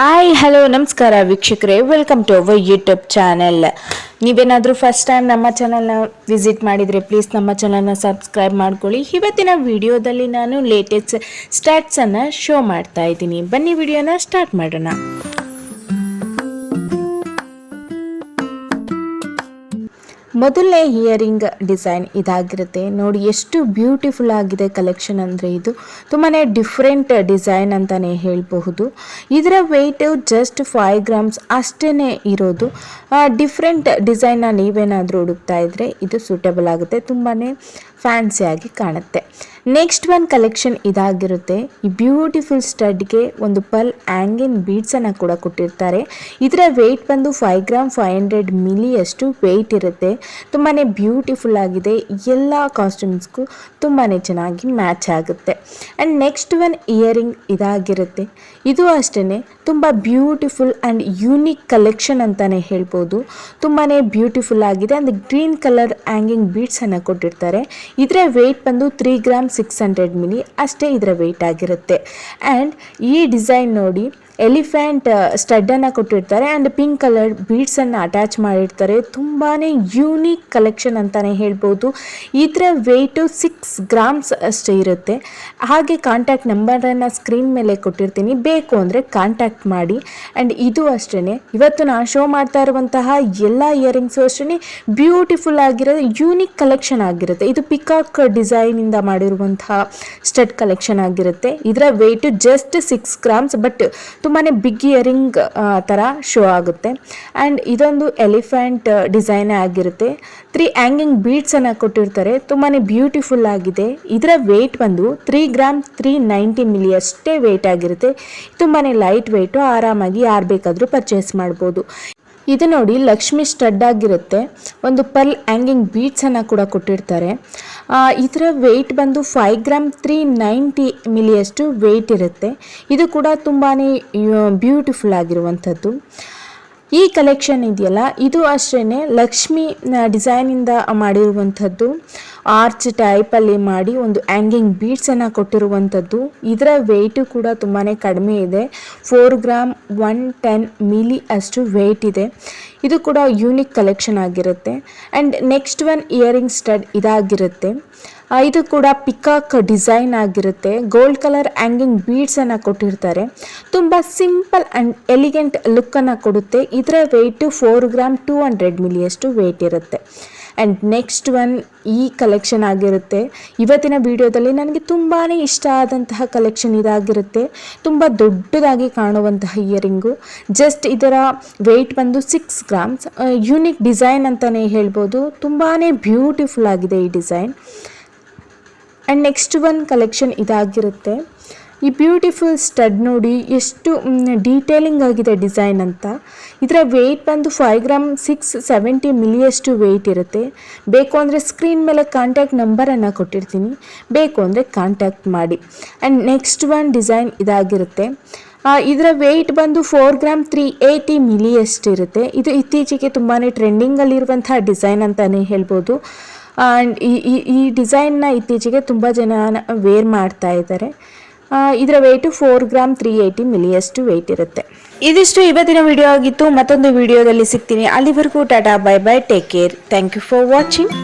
Hi hello ನಮಸ್ಕಾರ ವೀಕ್ಷಕರೇ, welcome to our YouTube channel. ನೀವೇನಾದರೂ ಫಸ್ಟ್ ಟೈಮ್ ನಮ್ಮ ಚಾನಲ್ನ ವಿಸಿಟ್ ಮಾಡಿದರೆ ಪ್ಲೀಸ್ ನಮ್ಮ ಚಾನಲ್ನ ಸಬ್ಸ್ಕ್ರೈಬ್ ಮಾಡ್ಕೊಳ್ಳಿ. ಇವತ್ತಿನ ವಿಡಿಯೋದಲ್ಲಿ ನಾನು ಲೇಟೆಸ್ಟ್ ಸ್ಟಾಟ್ಸನ್ನು ಶೋ ಮಾಡ್ತಾ ಇದ್ದೀನಿ. ಬನ್ನಿ ವಿಡಿಯೋನ ಸ್ಟಾರ್ಟ್ ಮಾಡೋಣ. ಮೊದಲನೇ ಇಯರಿಂಗ್ ಡಿಸೈನ್ ಇದಾಗಿರುತ್ತೆ. ನೋಡಿ ಎಷ್ಟು ಬ್ಯೂಟಿಫುಲ್ ಆಗಿದೆ ಕಲೆಕ್ಷನ್ ಅಂದರೆ ಇದು ತುಂಬಾ ಡಿಫ್ರೆಂಟ್ ಡಿಸೈನ್ ಅಂತಲೇ ಹೇಳಬಹುದು. ಇದರ ವೆಯ್ಟ್ ಜಸ್ಟ್ 5 ಗ್ರಾಮ್ಸ್ ಅಷ್ಟೇ ಇರೋದು. ಡಿಫ್ರೆಂಟ್ ಡಿಸೈನ್ನ ನೀವೇನಾದರೂ ಹುಡುಕ್ತಾ ಇದ್ದರೆ ಇದು ಸೂಟೇಬಲ್ ಆಗುತ್ತೆ, ತುಂಬಾ ಫ್ಯಾನ್ಸಿಯಾಗಿ ಕಾಣುತ್ತೆ. ನೆಕ್ಸ್ಟ್ ಒನ್ ಕಲೆಕ್ಷನ್ ಇದಾಗಿರುತ್ತೆ. ಈ ಬ್ಯೂಟಿಫುಲ್ ಸ್ಟಡ್ಗೆ ಒಂದು ಪರ್ಲ್ ಹ್ಯಾಂಗಿಂಗ್ ಬೀಡ್ಸನ್ನು ಕೂಡ ಕೊಟ್ಟಿರ್ತಾರೆ. ಇದರ ವೆಯ್ಟ್ ಬಂದು 5 ಗ್ರಾಮ್ 500 ಮಿಲಿಯಷ್ಟು ವೆಯ್ಟ್ ಇರುತ್ತೆ. ತುಂಬಾ ಬ್ಯೂಟಿಫುಲ್ ಆಗಿದೆ, ಎಲ್ಲ ಕಾಸ್ಟ್ಯೂಮ್ಸ್ಗೂ ತುಂಬಾ ಚೆನ್ನಾಗಿ ಮ್ಯಾಚ್ ಆಗುತ್ತೆ. ಆ್ಯಂಡ್ ನೆಕ್ಸ್ಟ್ ಒನ್ ಇಯರಿಂಗ್ ಇದಾಗಿರುತ್ತೆ. ಇದು ಅಷ್ಟೇ ತುಂಬ ಬ್ಯೂಟಿಫುಲ್ ಆ್ಯಂಡ್ ಯೂನಿಕ್ ಕಲೆಕ್ಷನ್ ಅಂತಲೇ ಹೇಳ್ಬೋದು. ತುಂಬಾ ಬ್ಯೂಟಿಫುಲ್ ಆಗಿದೆ. ಅಂದರೆ ಗ್ರೀನ್ ಕಲರ್ ಹ್ಯಾಂಗಿಂಗ್ ಬೀಡ್ಸನ್ನು ಕೊಟ್ಟಿರ್ತಾರೆ. ಇದರ ವೆಯ್ಟ್ ಬಂದು 3 ಗ್ರಾಮ್ 600 ಮಿಲಿ ಅಷ್ಟೇ ಇದರ ವೆಯ್ಟ್ ಆಗಿರುತ್ತೆ. ಆ್ಯಂಡ್ ಈ ಡಿಸೈನ್ ನೋಡಿ, ಎಲಿಫೆಂಟ್ ಸ್ಟಡ್ಡನ್ನು ಕೊಟ್ಟಿರ್ತಾರೆ ಆ್ಯಂಡ್ ಪಿಂಕ್ ಕಲರ್ ಬೀಡ್ಸನ್ನು ಅಟ್ಯಾಚ್ ಮಾಡಿರ್ತಾರೆ. ತುಂಬಾ ಯೂನಿಕ್ ಕಲೆಕ್ಷನ್ ಅಂತಲೇ ಹೇಳ್ಬೋದು. ಇದರ ವೆಯ್ಟು 6 ಗ್ರಾಮ್ಸ್ ಅಷ್ಟೇ ಇರುತ್ತೆ. ಹಾಗೆ ಕಾಂಟ್ಯಾಕ್ಟ್ ನಂಬರನ್ನು ಸ್ಕ್ರೀನ್ ಮೇಲೆ ಕೊಟ್ಟಿರ್ತೀನಿ, ಬೇಕು ಅಂದರೆ ಕಾಂಟ್ಯಾಕ್ಟ್ ಮಾಡಿ. ಆ್ಯಂಡ್ ಇದು ಅಷ್ಟೇ, ಇವತ್ತು ನಾನು ಶೋ ಮಾಡ್ತಾ ಇರುವಂತಹ ಎಲ್ಲ ಇಯರಿಂಗ್ಸು ಅಷ್ಟೇ ಬ್ಯೂಟಿಫುಲ್ ಆಗಿರೋದು, ಯೂನಿಕ್ ಕಲೆಕ್ಷನ್ ಆಗಿರುತ್ತೆ. ಇದು ಪಿಕಾಕ್ ಡಿಸೈನಿಂದ ಮಾಡಿರುವಂತಹ ಸ್ಟಡ್ ಕಲೆಕ್ಷನ್ ಆಗಿರುತ್ತೆ. ಇದರ ವೆಯ್ಟು ಜಸ್ಟ್ 6 ಗ್ರಾಮ್ಸ್, ಬಟ್ ತುಂಬಾ ಬಿಗ್ ಇಯರಿಂಗ್ ಥರ ಶೋ ಆಗುತ್ತೆ. ಆ್ಯಂಡ್ ಇದೊಂದು ಎಲಿಫೆಂಟ್ ಡಿಸೈನ್ ಆಗಿರುತ್ತೆ. 3 ಹ್ಯಾಂಗಿಂಗ್ ಬೀಡ್ಸನ್ನು ಕೊಟ್ಟಿರ್ತಾರೆ. ತುಂಬಾ ಬ್ಯೂಟಿಫುಲ್ ಆಗಿದೆ. ಇದರ ವೆಯ್ಟ್ ಬಂದು 3 ಗ್ರಾಮ್ 390 ಮಿಲಿ ಅಷ್ಟೇ ವೆಯ್ಟ್ ಆಗಿರುತ್ತೆ. ತುಂಬಾ ಲೈಟ್ ವೆಯ್ಟು, ಆರಾಮಾಗಿ ಯಾರು ಬೇಕಾದರೂ ಪರ್ಚೇಸ್ ಮಾಡ್ಬೋದು. ಇದು ನೋಡಿ ಲಕ್ಷ್ಮಿ ಸ್ಟಡ್ ಆಗಿರುತ್ತೆ. ಒಂದು ಪರ್ಲ್ ಹ್ಯಾಂಗಿಂಗ್ ಬೀಡ್ಸನ್ನು ಕೂಡ ಕೊಟ್ಟಿರ್ತಾರೆ. ಇದರ ವೆಯ್ಟ್ ಬಂದು 5 ಗ್ರಾಮ್ 390 ಮಿಲಿಯಷ್ಟು ವೆಯ್ಟ್ ಇರುತ್ತೆ. ಇದು ಕೂಡ ತುಂಬಾ ಬ್ಯೂಟಿಫುಲ್ ಆಗಿರುವಂಥದ್ದು. ಈ ಕಲೆಕ್ಷನ್ ಇದೆಯಲ್ಲ, ಇದು ಅಷ್ಟೇ ಲಕ್ಷ್ಮಿ ಡಿಸೈನಿಂದ ಮಾಡಿರುವಂಥದ್ದು. ಆರ್ಚ್ ಟೈಪಲ್ಲಿ ಮಾಡಿ ಒಂದು ಹ್ಯಾಂಗಿಂಗ್ ಬೀಡ್ಸನ್ನು ಕೊಟ್ಟಿರುವಂಥದ್ದು. ಇದರ ವೆಯ್ಟು ಕೂಡ ತುಂಬಾ ಕಡಿಮೆ ಇದೆ. 4 ಗ್ರಾಮ್ 110 ಮಿಲಿ ಅಷ್ಟು ವೆಯ್ಟ್ ಇದೆ. ಇದು ಕೂಡ ಯೂನಿಕ್ ಕಲೆಕ್ಷನ್ ಆಗಿರುತ್ತೆ. And next one earring stud ಇದಾಗಿರುತ್ತೆ. ಇದು ಕೂಡ ಪಿಕಾಕ್ ಡಿಸೈನ್ ಆಗಿರುತ್ತೆ. ಗೋಲ್ಡ್ ಕಲರ್ ಹ್ಯಾಂಗಿಂಗ್ ಬೀಡ್ಸನ್ನು ಕೊಟ್ಟಿರ್ತಾರೆ. ತುಂಬ ಸಿಂಪಲ್ ಆ್ಯಂಡ್ ಎಲಿಗೆಂಟ್ ಲುಕ್ಕನ್ನು ಕೊಡುತ್ತೆ. ಇದರ ವೆಯ್ಟು 4 ಗ್ರಾಮ್ 200 ಮಿಲಿಯಷ್ಟು ವೆಯ್ಟ್ ಇರುತ್ತೆ. ಆ್ಯಂಡ್ ನೆಕ್ಸ್ಟ್ ಒನ್ ಈ ಕಲೆಕ್ಷನ್ ಆಗಿರುತ್ತೆ. ಇವತ್ತಿನ ವಿಡಿಯೋದಲ್ಲಿ ನನಗೆ ತುಂಬಾ ಇಷ್ಟ ಆದಂತಹ ಕಲೆಕ್ಷನ್ ಇದಾಗಿರುತ್ತೆ. ತುಂಬ ದೊಡ್ಡದಾಗಿ ಕಾಣುವಂತಹ ಇಯರಿಂಗು. ಜಸ್ಟ್ ಇದರ ವೆಯ್ಟ್ ಬಂದು 6 ಗ್ರಾಮ್ಸ್. ಯೂನಿಕ್ ಡಿಸೈನ್ ಅಂತಲೇ ಹೇಳ್ಬೋದು. ತುಂಬಾ ಬ್ಯೂಟಿಫುಲ್ ಆಗಿದೆ ಈ design. And next one collection ಇದಾಗಿರುತ್ತೆ. ಈ ಬ್ಯೂಟಿಫುಲ್ ಸ್ಟಡ್ ನೋಡಿ ಎಷ್ಟು ಡೀಟೇಲಿಂಗ್ ಆಗಿದೆ ಡಿಸೈನ್ ಅಂತ. ಇದರ ವೆಯ್ಟ್ ಬಂದು 5 ಗ್ರಾಮ್ 670 ಮಿಲಿಯಷ್ಟು ವೆಯ್ಟ್ ಇರುತ್ತೆ. ಬೇಕು ಅಂದರೆ ಸ್ಕ್ರೀನ್ ಮೇಲೆ ಕಾಂಟ್ಯಾಕ್ಟ್ ನಂಬರನ್ನು ಕೊಟ್ಟಿರ್ತೀನಿ, ಬೇಕು ಅಂದರೆ ಕಾಂಟ್ಯಾಕ್ಟ್ ಮಾಡಿ. ಆ್ಯಂಡ್ ನೆಕ್ಸ್ಟ್ ಒನ್ ಡಿಸೈನ್ ಇದಾಗಿರುತ್ತೆ. ಇದರ ವೆಯ್ಟ್ ಬಂದು 4 ಗ್ರಾಮ್ 380 ಮಿಲಿಯಷ್ಟು ಇರುತ್ತೆ. ಇದು ಇತ್ತೀಚೆಗೆ ತುಂಬಾ ಟ್ರೆಂಡಿಂಗಲ್ಲಿರುವಂತಹ ಡಿಸೈನ್ ಅಂತಲೇ ಹೇಳ್ಬೋದು. ಆ್ಯಂಡ್ ಈ ಡಿಸೈನ್ನ ಇತ್ತೀಚೆಗೆ ತುಂಬ ಜನ ವೇರ್ ಮಾಡ್ತಾ ಇದ್ದಾರೆ. ಇದರ ವೆಯ್ಟು 4 ಗ್ರಾಮ್ 380 ಮಿಲಿಯಷ್ಟು ವೆಯ್ಟ್ ಇರುತ್ತೆ. ಇದಿಷ್ಟು ಇವತ್ತಿನ ವಿಡಿಯೋ ಆಗಿತ್ತು. ಮತ್ತೊಂದು ವಿಡಿಯೋದಲ್ಲಿ ಸಿಗ್ತೀನಿ. ಅಲ್ಲಿವರೆಗೂ tata, bye bye, take care. Thank you for watching.